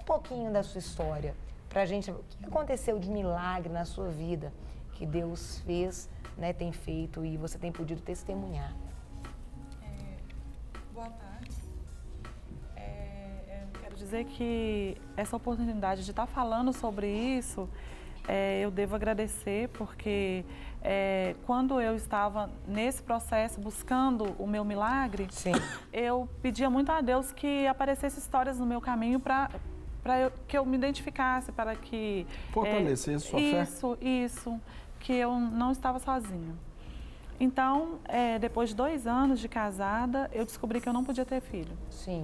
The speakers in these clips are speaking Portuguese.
pouquinho da sua história pra gente. O que aconteceu de milagre na sua vida que Deus fez, né, tem feito e você tem podido testemunhar? Boa tarde. Eu quero dizer que essa oportunidade de estar falando sobre isso, eu devo agradecer, porque quando eu estava nesse processo buscando o meu milagre, Sim. eu pedia muito a Deus que aparecessem histórias no meu caminho para que eu me identificasse, para que... Fortalecer sua fé. Isso, que eu não estava sozinha. Então, depois de 2 anos de casada, eu descobri que eu não podia ter filho. Sim.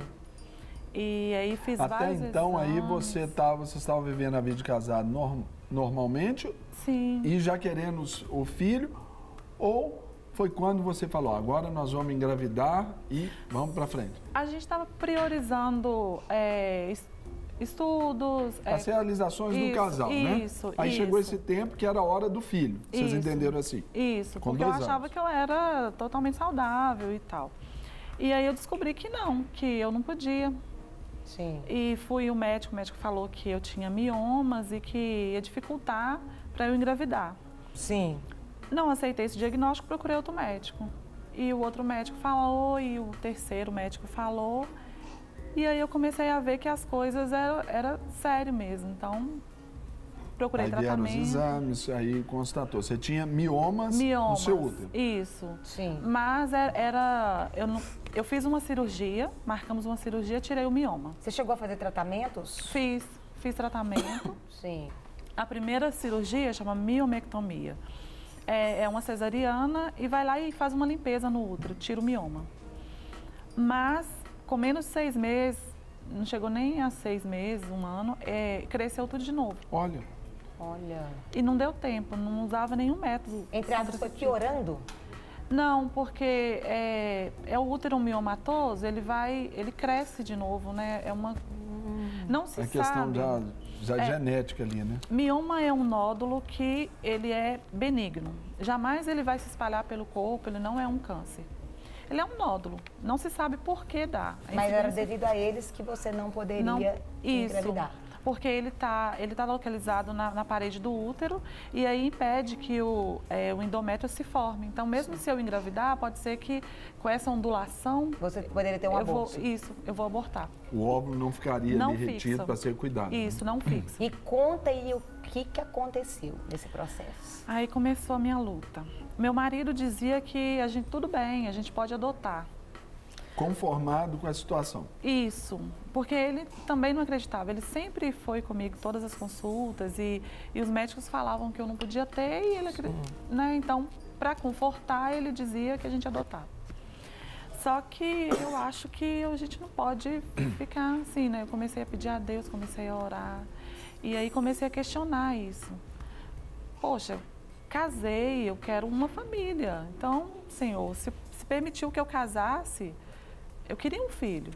E aí fiz Até vários então, exames. aí você estava vivendo a vida de casado normalmente? Sim. E já querendo o filho? Ou foi quando você falou, agora nós vamos engravidar e vamos para frente? A gente estava priorizando estudos... As realizações do casal, né? Isso, Aí chegou esse tempo que era a hora do filho. Vocês Isso. entenderam assim? Isso, Com porque eu 2 anos. achava que eu era totalmente saudável e tal. E aí eu descobri que não, que eu não podia. Sim. E fui o médico falou que eu tinha miomas e que ia dificultar para eu engravidar. Sim. Não aceitei esse diagnóstico, procurei outro médico. E o outro médico falou, e o terceiro médico falou. E aí eu comecei a ver que as coisas era sério mesmo. Então, procurei Aí vieram tratamento. os exames, aí constatou. Você tinha miomas no seu útero. Isso. Sim. Mas eu fiz uma cirurgia, marcamos uma cirurgia, tirei o mioma. Você chegou a fazer tratamentos? Fiz tratamento. Sim. A primeira cirurgia chama miomectomia. É uma cesariana e vai lá e faz uma limpeza no útero, tira o mioma. Mas, com menos de 6 meses, não chegou nem a 6 meses, 1 ano, cresceu tudo de novo. Olha. E não deu tempo, não usava nenhum método. Entre aspas, foi piorando? Não, porque o útero miomatoso, ele cresce de novo, né? Não se É questão sabe. já genética ali, né? Mioma é um nódulo que ele é benigno. Jamais ele vai se espalhar pelo corpo, ele não é um câncer. Ele é um nódulo, não se sabe por que dá. Mas era devido a eles que você não poderia engravidar. Porque ele tá localizado na parede do útero e aí impede que o endométrio se forme. Então, mesmo se eu engravidar, pode ser que com essa ondulação... Você poderia ter um aborto. Eu vou abortar. O óvulo não ficaria ali retido para ser cuidado. Isso, não fixa. E conta aí o que aconteceu nesse processo. Aí começou a minha luta. Meu marido dizia que tudo bem, a gente pode adotar. Conformado com a situação. Isso, porque ele também não acreditava. Ele sempre foi comigo todas as consultas e os médicos falavam que eu não podia ter e ele, né? Então, para confortar, ele dizia que a gente adotava. Só que eu acho que a gente não pode ficar assim, né? Eu comecei a pedir a Deus, comecei a orar e aí comecei a questionar isso. Poxa, casei, eu quero uma família. Então, Senhor, se permitiu que eu casasse, eu queria um filho.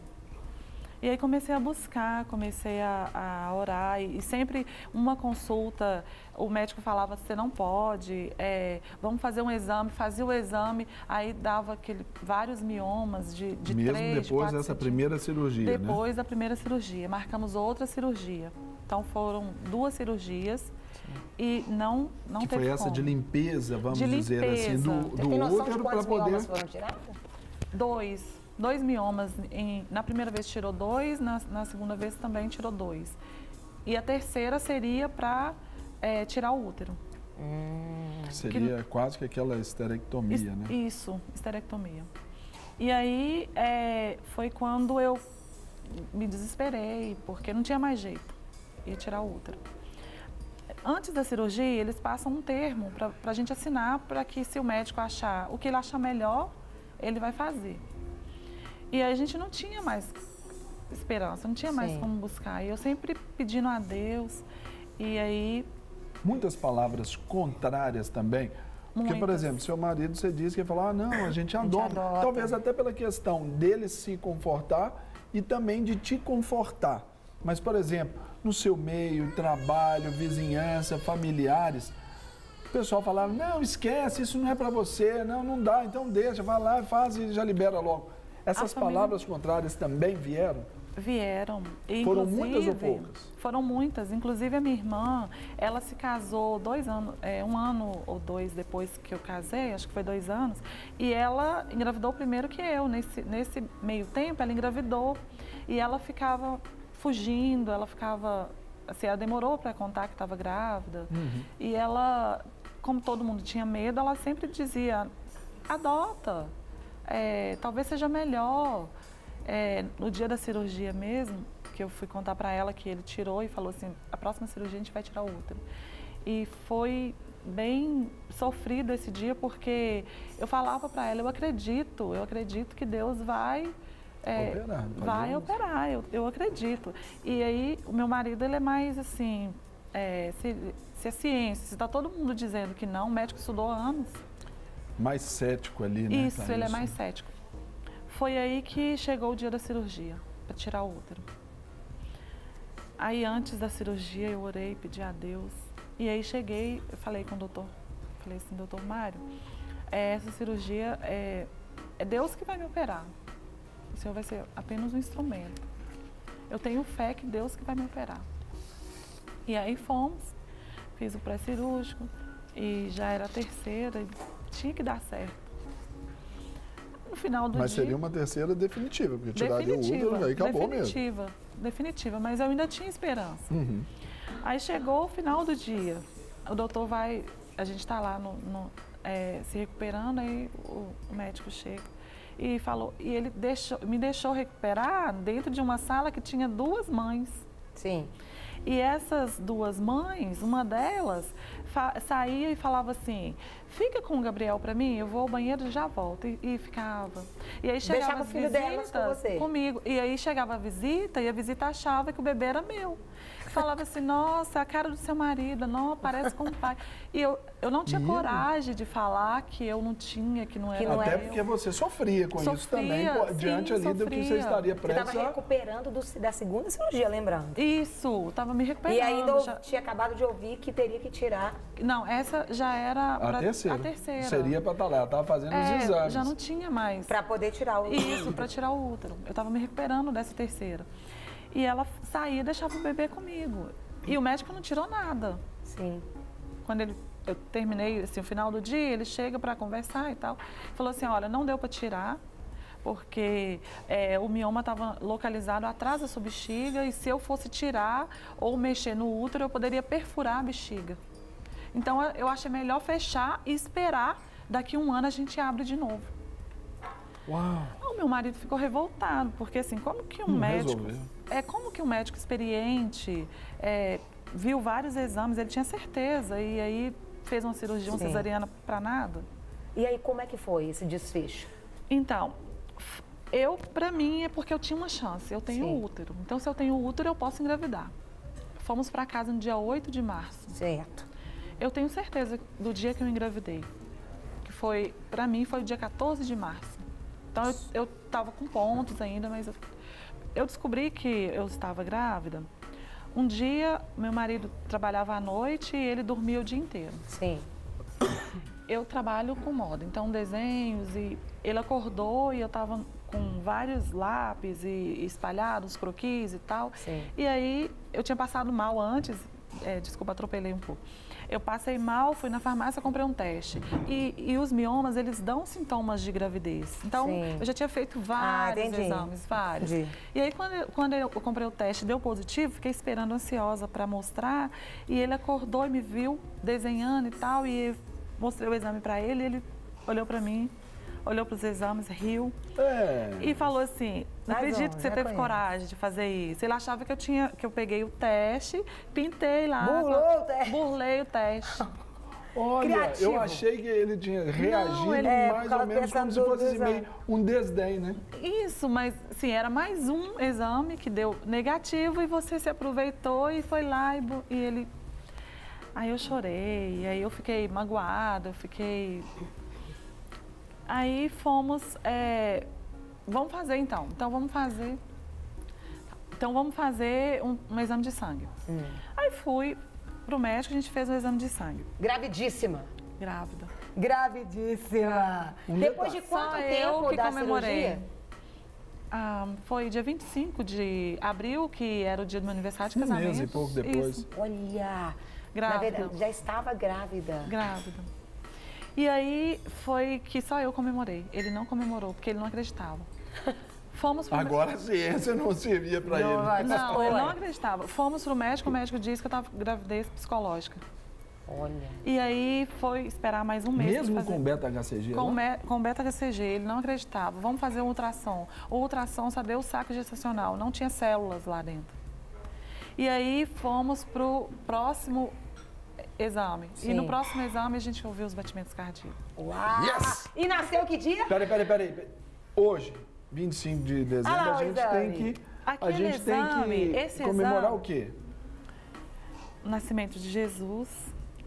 E aí comecei a buscar, comecei a orar e sempre uma consulta, o médico falava, você não pode, vamos fazer um exame, fazia o exame, aí dava vários miomas de 3, Mesmo 4, depois dessa primeira cirurgia, depois da primeira cirurgia, marcamos outra cirurgia. Então foram 2 cirurgias e não que teve foi essa como. de limpeza, vamos dizer assim, do tem noção de útero quantos para poder... miomas foram tirados? 2 miomas, na primeira vez tirou 2, na segunda vez também tirou 2. E a terceira seria para tirar o útero. Seria quase que aquela esterectomia, né? Isso, esterectomia. E aí foi quando eu me desesperei, porque não tinha mais jeito, ia tirar o útero. Antes da cirurgia, eles passam um termo para a gente assinar, para que se o médico achar o que ele achar melhor, ele vai fazer. E aí a gente não tinha mais esperança, não tinha mais como buscar. E eu sempre pedindo a Deus, e aí... Muitas palavras contrárias também. Porque, por exemplo, seu marido, você disse que ia falar, não, a gente adota. Talvez até pela questão dele se confortar e também de te confortar. Mas, por exemplo, no seu meio, trabalho, vizinhança, familiares, o pessoal falava, não, esquece, isso não é para você, não dá, então deixa, vai lá, faz e já libera logo. Essas palavras contrárias também vieram? Vieram. E, foram muitas ou poucas? Foram muitas. Inclusive, a minha irmã, ela se casou 2 anos, 1 ano ou 2 depois que eu casei, acho que foi 2 anos, e ela engravidou primeiro que eu. Nesse meio tempo, ela engravidou e ela ficava fugindo, ela ficava... Assim, ela demorou para contar que estava grávida. E ela, como todo mundo tinha medo, ela sempre dizia, adota, talvez seja melhor. No dia da cirurgia mesmo, que eu fui contar para ela que ele tirou e falou assim, a próxima cirurgia a gente vai tirar o útero. E foi bem sofrido esse dia, porque eu falava para ela, eu acredito que Deus vai operar, eu acredito. E aí, o meu marido, ele é mais assim, se é ciência, se está todo mundo dizendo que não, o médico estudou anos. Mais cético ali, né? Isso, ele é mais cético. Foi aí que chegou o dia da cirurgia, para tirar o útero. Aí, antes da cirurgia, eu orei, pedi a Deus. E aí, cheguei, eu falei com o doutor, falei assim, doutor Mário, essa cirurgia é Deus que vai me operar. O senhor vai ser apenas um instrumento. Eu tenho fé que Deus que vai me operar. E aí fomos, fiz o pré-cirúrgico e já era a terceira e tinha que dar certo. No final do dia... Mas seria uma terceira definitiva, porque tiraria o útero e aí acabou mesmo. Definitiva, mas eu ainda tinha esperança. Aí chegou o final do dia, o doutor a gente está lá se recuperando, aí o médico chega. E falou, e ele me deixou recuperar dentro de uma sala que tinha 2 mães. Sim. E essas 2 mães, uma delas saía e falava assim, fica com o Gabriel para mim, eu vou ao banheiro e já volto. E ficava. E aí chegava deixava o filho delas com você. Comigo. E aí chegava a visita e a visita achava que o bebê era meu. Falava assim, nossa, a cara do seu marido, não, parece com o pai. E eu não tinha coragem de falar que eu não tinha, que não era Até porque você sofria com isso também, diante ali do que você estaria prestes a... Você estava recuperando da segunda cirurgia, lembrando. Isso, estava me recuperando. E ainda tinha acabado de ouvir que teria que tirar. Não, essa já era a terceira. Seria para estar lá, ela estava fazendo os exames. Já não tinha mais. Para poder tirar o útero. Isso, para tirar o útero. Eu estava me recuperando dessa terceira. E ela saía e deixava o bebê comigo. E o médico não tirou nada. Sim. Quando eu terminei, assim, o final do dia, ele chega para conversar e tal. Falou assim, olha, não deu para tirar, porque o mioma estava localizado atrás da sua bexiga e se eu fosse tirar ou mexer no útero, eu poderia perfurar a bexiga. Então, eu achei melhor fechar e esperar, daqui 1 ano a gente abre de novo. Uau! O meu marido ficou revoltado, porque assim, como que um médico... como que um médico experiente viu vários exames, ele tinha certeza, e aí fez uma cirurgia, uma cesariana para nada. E aí, como é que foi esse desfecho? Então, para mim, é porque eu tinha uma chance, eu tenho útero. Então, se eu tenho útero, eu posso engravidar. Fomos para casa no dia 8 de março. Certo. Eu tenho certeza do dia que eu engravidei, que foi, para mim, foi o dia 14 de março. Então, eu estava com pontos ainda, mas eu descobri que eu estava grávida. Um dia, meu marido trabalhava à noite e ele dormia o dia inteiro. Sim. Eu trabalho com moda, então desenhos, e ele acordou e eu estava com vários lápis e espalhados, croquis e tal. Sim. E aí, eu tinha passado mal antes, desculpa, atropelei um pouco. Eu passei mal, fui na farmácia, comprei um teste. E os miomas, eles dão sintomas de gravidez. Então, eu já tinha feito vários exames, vários. Entendi. E aí, quando eu comprei o teste, deu positivo, fiquei esperando ansiosa para mostrar. E ele acordou e me viu desenhando e tal. E mostrei o exame para ele, ele olhou para mim, olhou para os exames, riu. E falou assim, não acredito que você teve coragem de fazer isso. Ele achava que eu peguei o teste, pintei lá. Burlei o teste. Olha, Criativo. Eu achei que ele tinha reagido mais ou menos como se fosse meio um desdém, né? Isso, mas sim, era mais um exame que deu negativo e você se aproveitou e foi lá e ele... Aí eu chorei, aí eu fiquei magoada, Aí fomos, vamos fazer então. Então vamos fazer um exame de sangue. Aí fui pro médico, a gente fez um exame de sangue. Gravidíssima. Grávida. Gravidíssima. Depois de quanto tempo da cirurgia? Foi dia 25 de abril, que era o dia do meu aniversário de casamento. mês e pouco depois. Isso. Olha, Grávida. na verdade, já estava grávida. Grávida. E aí foi que só eu comemorei. Ele não comemorou, porque ele não acreditava. Fomos pro... Agora a ciência não servia para ele. Não, ele não acreditava. Fomos pro médico, o médico disse que eu estava gravidez psicológica. Olha. E aí foi esperar mais um mês. Mesmo com beta-HCG? Com beta-HCG, ele não acreditava. Vamos fazer um ultrassom. O ultrassom só deu o saco gestacional, não tinha células lá dentro. E aí fomos pro próximo exame. Sim. E no próximo exame a gente ouviu os batimentos cardíacos. Uau! Yes! E nasceu que dia? Peraí. Hoje, 25 de dezembro, lá, a gente tem que... Aquele exame, esse comemorar exame, o quê? o nascimento de Jesus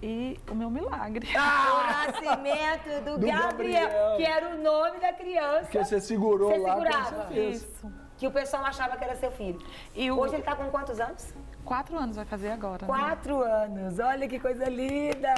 e o meu milagre. O nascimento do Gabriel, que era o nome da criança. Porque você segurou lá segurava. quando você fez. Isso. Que o pessoal achava que era seu filho. E Hoje ele está com quantos anos? 4 anos vai fazer agora. 4 anos. Olha que coisa linda!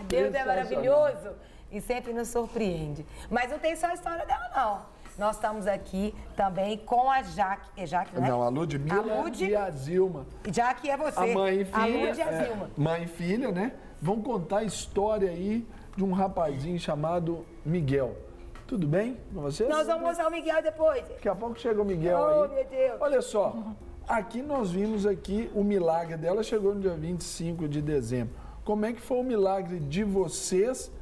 Deus é Sensacional. maravilhoso e sempre nos surpreende. Mas não tem só a história dela, não. Nós estamos aqui também com a Jaque. É Jaque, não é? Não, a Ludmilla A Lud... e a Zilma. Jaque é você. A mãe e filha. A Lud e a Zilma. Mãe e filha, né? Vão contar a história aí de um rapazinho chamado Miguel. Tudo bem com vocês? Nós vamos mostrar o Miguel depois. Daqui a pouco chega o Miguel Oh, aí. meu Deus. Olha só, aqui nós vimos aqui o milagre dela, chegou no dia 25 de dezembro. Como é que foi o milagre de vocês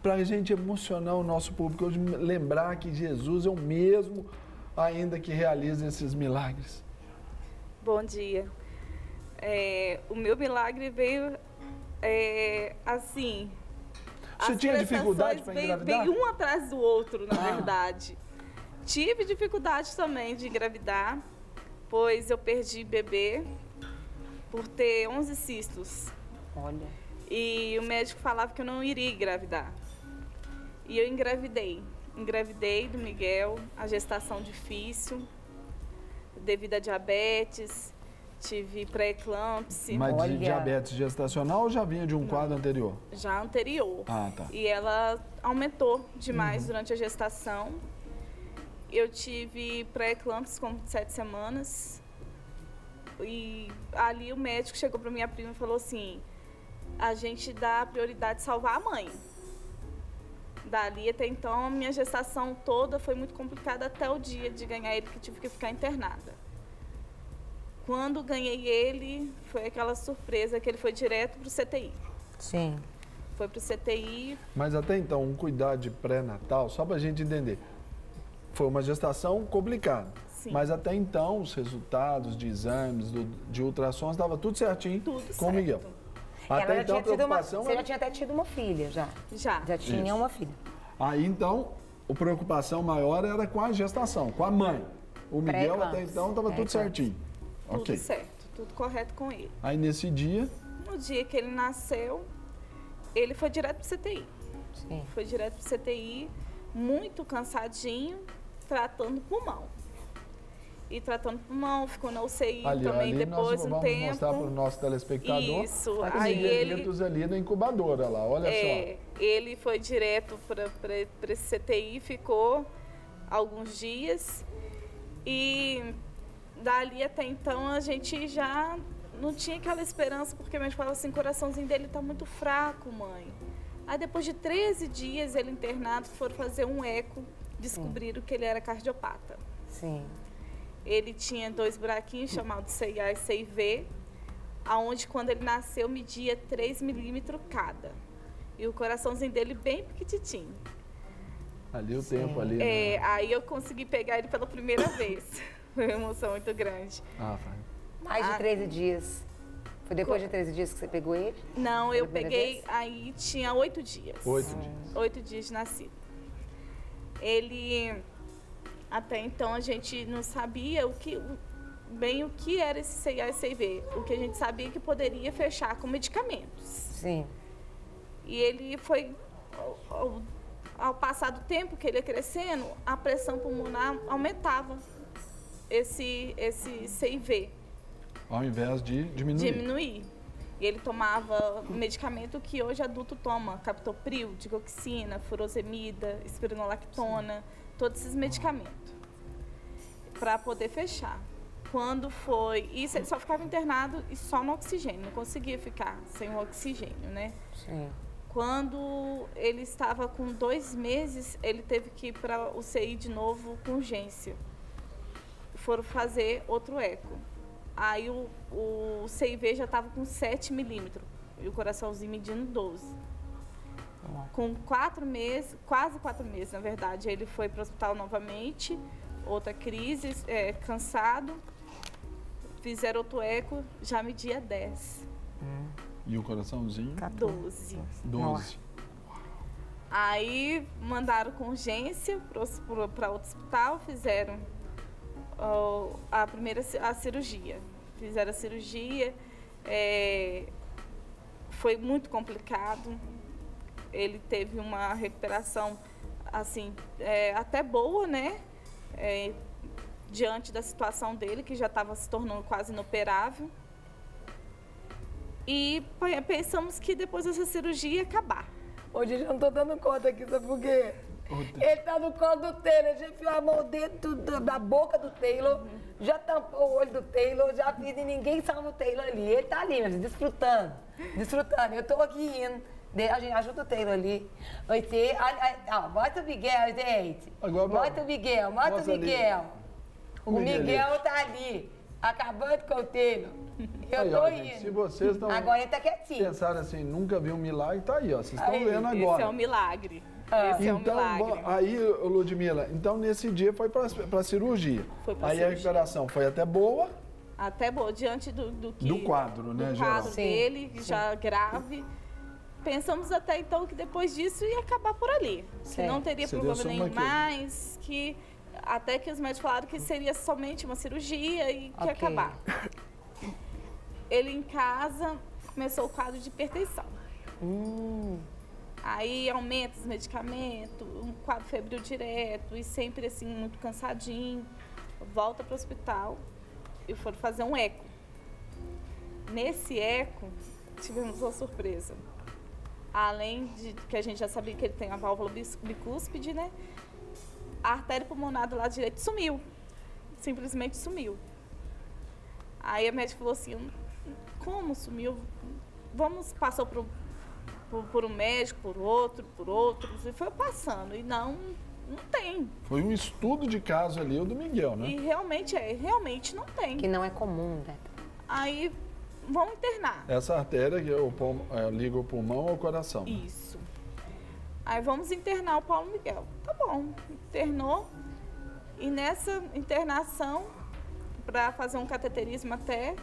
para a gente emocionar o nosso público hoje, lembrar que Jesus é o mesmo ainda que realiza esses milagres? Bom dia. O meu milagre veio assim... Você tinha dificuldade para engravidar? Veio um atrás do outro, na verdade. Tive dificuldade também de engravidar, pois eu perdi bebê por ter 11 cistos. Olha. E o médico falava que eu não iria engravidar. E eu engravidei. Engravidei do Miguel, a gestação difícil, devido a diabetes, tive pré-eclâmpsia. Mas Olha. de diabetes gestacional ou já vinha de um quadro anterior? Já anterior. Ah, tá. E ela aumentou demais durante a gestação. Eu tive pré-eclâmpsia com 7 semanas. E ali o médico chegou para minha prima e falou assim: a gente dá prioridade de salvar a mãe. Dali até então, a minha gestação toda foi muito complicada até o dia de ganhar ele, que tive que ficar internada. Quando ganhei ele, foi aquela surpresa que ele foi direto para o CTI. Sim. Foi para o CTI. Mas até então, um cuidado de pré-natal, só para a gente entender, foi uma gestação complicada. Sim. Mas até então, os resultados de exames, de ultrassons, estava tudo certinho Tudo com o certo. Miguel. Ela Até já então, a tinha tido preocupação você já tinha até tido uma filha, já. Já. tinha Isso. uma filha. Aí, então, a preocupação maior era com a gestação, com a mãe. O Miguel, até Pré-eclâmpsia. então, estava tudo certinho. Tudo Ok. certo, tudo correto com ele. Aí, nesse dia, No dia que ele nasceu, ele foi direto para o CTI. Sim. Foi direto para o CTI, muito cansadinho, tratando pulmão. E tratando pulmão, ficou na UCI também depois nós um vamos tempo. mostrar para o nosso telespectador. Isso, Os aí Miguelitos ali na incubadora, lá, olha só. Ele foi direto para esse CTI, ficou alguns dias. E dali até então a gente já não tinha aquela esperança, porque a gente falava assim, o coraçãozinho dele está muito fraco, mãe. Aí depois de 13 dias ele internado, foram fazer um eco, descobriram que ele era cardiopata. Sim. Ele tinha 2 buraquinhos chamados CIA e CIV, aonde quando ele nasceu media 3 milímetros cada. E o coraçãozinho dele bem pequititinho. Ali o tempo ali. né? Aí eu consegui pegar ele pela primeira vez. Foi uma emoção muito grande. Ah, vai. Mais de 13 dias. Foi depois de 13 dias que você pegou ele? Não, eu Primeira peguei, vez? aí tinha 8 dias. 8 dias. 8 dias de nascido. Ele, até então, a gente não sabia bem o que era esse CIA e CIV. O que a gente sabia que poderia fechar com medicamentos. Sim. E ele foi, ao passar do tempo que ele ia crescendo, a pressão pulmonar aumentava esse CIV. Ao invés de diminuir. Diminuir. E ele tomava medicamento que hoje adulto toma, captopril, digoxina, furosemida, espironolactona, todos esses medicamentos. para poder fechar. Quando foi... Isso, ele só ficava internado e só no oxigênio, não conseguia ficar sem o oxigênio, né? Sim. Quando ele estava com 2 meses, ele teve que ir para o UCI de novo com urgência. Foram fazer outro eco. Aí o CIV já estava com 7 milímetros e o coraçãozinho medindo 12. Com 4 meses, quase 4 meses, na verdade, ele foi para o hospital novamente, outra crise, cansado. Fizeram outro eco, já media 10. E o coraçãozinho? 12. 12. Aí mandaram com urgência para outro hospital, fizeram a cirurgia. Fizeram a cirurgia, foi muito complicado. Ele teve uma recuperação, assim, até boa, né? Diante da situação dele, que já estava se tornando quase inoperável. E pensamos que depois dessa cirurgia ia acabar. Hoje eu não tô dando conta aqui, sabe por quê? Ele tá no colo do Taylor, já enfiou a mão dentro da boca do Taylor, já tampou o olho do Taylor, já fiz e ninguém salva o Taylor ali. Ele tá ali, mas desfrutando. Eu tô aqui indo. A gente ajuda o Taylor ali. Bota o Miguel, gente. Bota o Miguel. O Miguel tá ali, acabando com o Taylor. Eu tô indo. Gente, se vocês estão... Agora ele tá quietinho. Pensaram assim, nunca vi um milagre, tá aí, ó. Vocês estão vendo agora. Esse é um milagre. Esse é um milagre. Aí, Ludmila, então nesse dia foi pra cirurgia. Foi pra aí cirurgia. A recuperação foi até boa. Até boa, diante do quadro, né, do geral? quadro dele, já grave. Pensamos até então que depois disso ia acabar por ali. Que não teria problema nenhum mais, que até que os médicos falaram que seria somente uma cirurgia e que ia acabar. Ele em casa começou o quadro de hipertensão. Aí aumenta os medicamentos, um quadro febril direto e sempre assim muito cansadinho. Volta para o hospital e foram fazer um eco. Nesse eco, tivemos uma surpresa. Além de que a gente já sabia que ele tem a válvula bicúspide, né? A artéria pulmonar do lado direito sumiu. Simplesmente sumiu. Aí a médica falou assim, como sumiu? Passou por um médico, por outros, e foi passando. E não tem. Foi um estudo de caso ali, o do Miguel, né? E realmente não tem. Que não é comum, né? Aí vão internar. Essa artéria que liga o pulmão ao coração. Isso. Aí vamos internar o Paulo Miguel. Tá bom, internou. E nessa internação, para fazer um cateterismo até,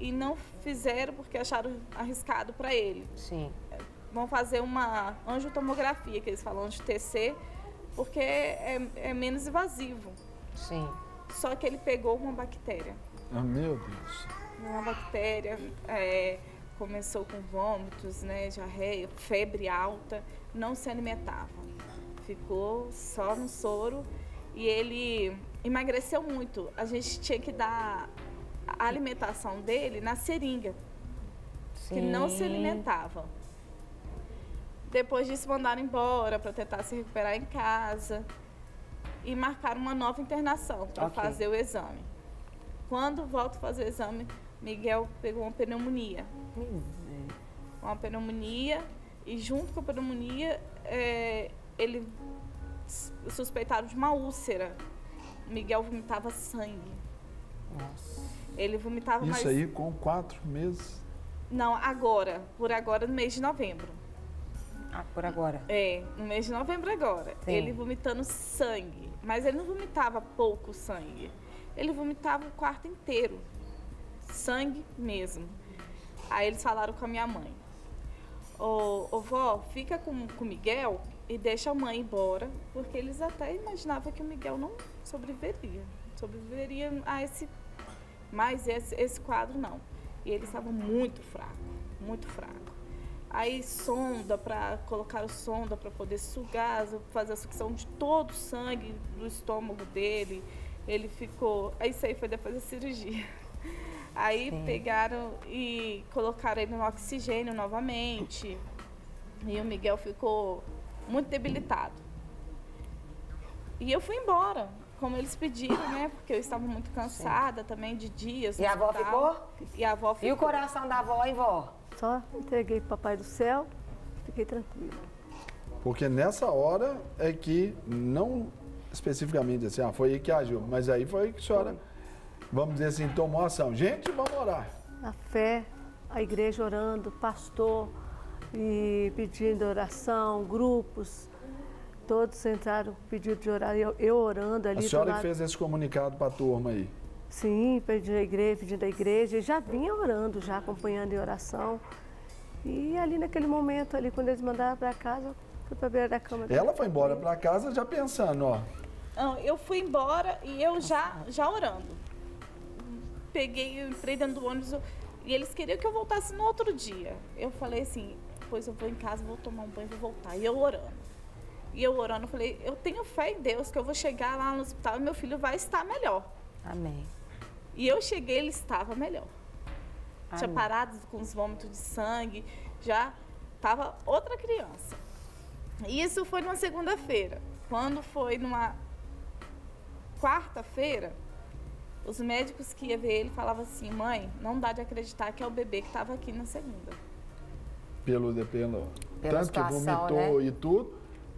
e não fizeram porque acharam arriscado para ele. Sim. Vão fazer uma angiotomografia, que eles falam de TC, porque é menos invasivo. Sim. Só que ele pegou uma bactéria. Ah, meu Deus. Uma bactéria, começou com vômitos, né, diarreia, febre alta, não se alimentava. Ficou só no soro e ele emagreceu muito. A gente tinha que dar a alimentação dele na seringa, que não se alimentava. Depois disso, mandaram embora para tentar se recuperar em casa e marcaram uma nova internação para fazer o exame. Quando volto a fazer o exame, Miguel pegou uma pneumonia. Uma pneumonia, e junto com a pneumonia, ele suspeitaram de uma úlcera. Miguel vomitava sangue. Nossa. Ele vomitava mais... Isso aí com 4 meses? Não, por agora, no mês de novembro. Ah, por agora? No mês de novembro agora. Sim. Ele vomitando sangue, mas ele não vomitava pouco sangue. Ele vomitava o quarto inteiro. Sangue mesmo. Aí eles falaram com a minha mãe. Ô vó, fica com o Miguel e deixa a mãe embora, porque eles até imaginavam que o Miguel não sobreviveria. Sobreviveria a esse quadro não. E ele estava muito fraco, muito fraco. Aí colocaram sonda para poder sugar, fazer a sucção de todo o sangue do estômago dele. Ele ficou... Isso aí foi depois da cirurgia. Aí pegaram e colocaram ele no oxigênio novamente. E o Miguel ficou muito debilitado. E eu fui embora. como eles pediram, né? Porque eu estava muito cansada também de dias. E a avó ficou? E a avó ficou. E o coração da avó, hein, vó? Só entreguei para o Papai do Céu, fiquei tranquila. Porque nessa hora é que, não especificamente assim, foi aí que agiu, mas aí foi que a senhora, vamos dizer assim, tomou ação. Gente, vamos orar. A fé, a igreja orando, pastor e pedindo oração, grupos, todos entraram com pedido de orar, eu orando ali. A senhora do que lado. fez esse comunicado para a turma aí. Sim, pedindo a igreja, e já vinha orando, já acompanhando em oração. E ali naquele momento, ali quando eles mandaram para casa, eu fui para a beira da cama. Ela foi embora para casa já pensando, ó. Não, eu fui embora e eu já orando. Entrei dentro do ônibus e eles queriam que eu voltasse no outro dia. Eu falei assim, depois eu vou em casa, vou tomar um banho e vou voltar. E eu orando. Eu falei, eu tenho fé em Deus que eu vou chegar lá no hospital e meu filho vai estar melhor. Amém. E eu cheguei, ele estava melhor. Amém. Tinha parado com os vômitos de sangue, já estava outra criança. E isso foi numa segunda-feira. Quando foi numa quarta-feira, os médicos que iam ver ele falavam assim, mãe, não dá de acreditar que é o bebê que estava aqui na segunda. Pela tanto situação, que vomitou, né? e tudo,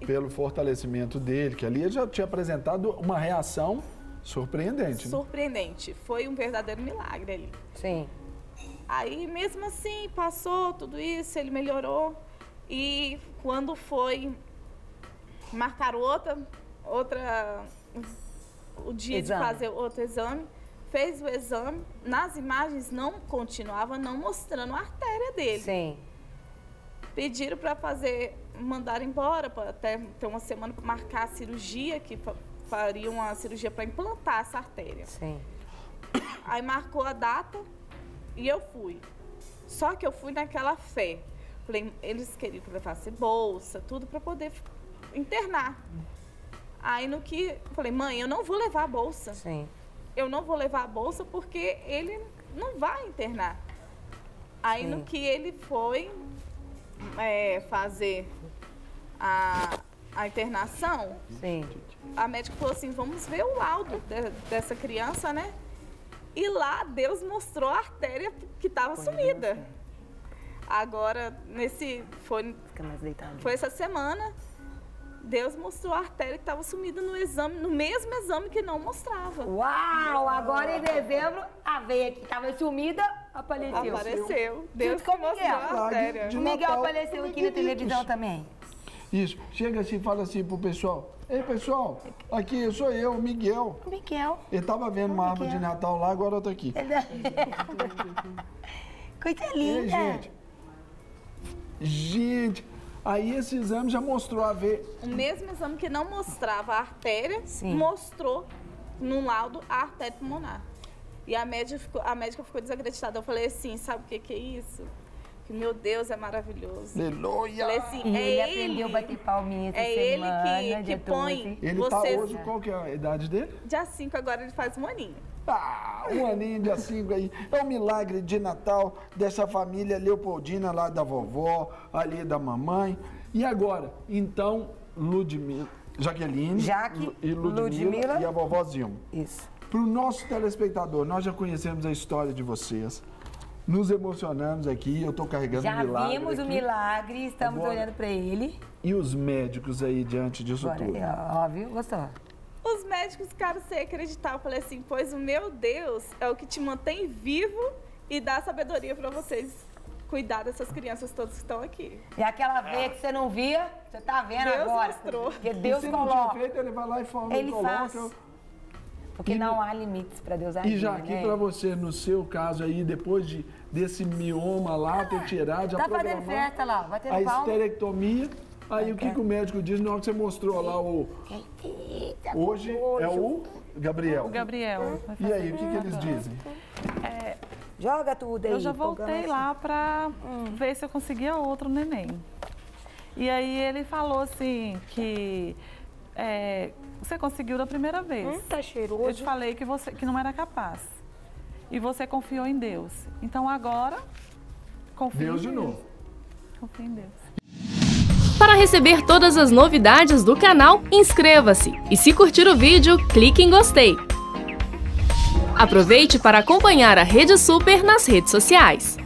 pelo fortalecimento dele, que ali ele já tinha apresentado uma reação surpreendente. Né? Surpreendente. Foi um verdadeiro milagre ali. Sim. Aí, mesmo assim, passou tudo isso, ele melhorou. E quando foi marcar o dia de fazer outro exame, fez o exame, nas imagens não continuava não mostrando a artéria dele. Sim. Pediram para mandar embora, para até ter uma semana para marcar a cirurgia, que faria uma cirurgia para implantar essa artéria. Sim. Aí marcou a data e eu fui. Só que eu fui naquela fé. Falei, eles queriam que eu levasse bolsa, tudo para poder internar. Aí no que, falei, mãe, eu não vou levar a bolsa. Sim. Eu não vou levar a bolsa porque ele não vai internar. Aí Sim. no que ele foi fazer a internação, Sim. a médica falou assim, vamos ver o laudo dessa criança, né? E lá Deus mostrou a artéria que estava sumida. Agora, Fica mais deitado. foi essa semana, Deus mostrou a artéria que estava sumida no mesmo exame que não mostrava. Uau! Agora em dezembro, a veia que estava sumida apareceu. Apareceu. Deus Junto com que mostrou Miguel. a artéria. De O Miguel Natal. apareceu aqui na televisão também. Isso. Chega assim e fala assim pro pessoal. Ei, pessoal, aqui sou eu, o Miguel. O Miguel. Ele tava vendo uma árvore de Natal lá, agora eu tô aqui. Coisa Ei, linda. gente, aí esse exame já mostrou a veia. O mesmo exame que não mostrava a artéria, Sim. mostrou no laudo a artéria pulmonar. E a médica ficou desacreditada. Eu falei assim, sabe o que é isso? Que meu Deus é maravilhoso. Aleluia! Falei assim, E ele é aprendeu a bater palminha essa é ele semana, que dia põe 12. Ele tá vocês... hoje, qual que é a idade dele? Dia 5 agora ele faz um aninho. Ah, um aninho de 5 aí. É um milagre de Natal dessa família Leopoldina lá da vovó, ali da mamãe. E agora, então, Jaqueline Jaque, e Ludmila e a vovó Zilma. Isso. Para o nosso telespectador, nós já conhecemos a história de vocês. Nos emocionamos aqui, eu estou carregando Já um milagre vimos o aqui. milagre, estamos Agora- olhando para ele. E os médicos aí diante disso Agora, tudo? ó, viu? Gostou? Os médicos ficaram sem acreditar. Eu falei assim, pois o meu Deus é o que te mantém vivo e dá sabedoria para vocês cuidar dessas crianças todas que estão aqui. E aquela veia que você não via, você tá vendo Deus agora. mostrou. Porque E Deus se não coloca. tinha feito, ele vai lá e fala, Ele coloca. faz. Porque E- não há limites para Deus agir, E já aqui né? para você, no seu caso aí, depois desse mioma lá, ter tirado, já Tá fazendo programou festa lá, a batendo palma. esterectomia. Aí o que o médico diz na hora que você mostrou lá o... Hoje é o Gabriel. O Gabriel. vai E fazer aí, o que eles dizem? Joga tudo aí. Eu já programa voltei assim. lá pra ver se eu conseguia outro neném. E aí ele falou assim que você conseguiu da primeira vez. Tá cheiroso. Eu te falei que não era capaz. E você confiou em Deus. Então agora, confia Deus em de Deus. novo. Confia em Deus. Para receber todas as novidades do canal, inscreva-se e se curtir o vídeo, clique em gostei. Aproveite para acompanhar a Rede Super nas redes sociais.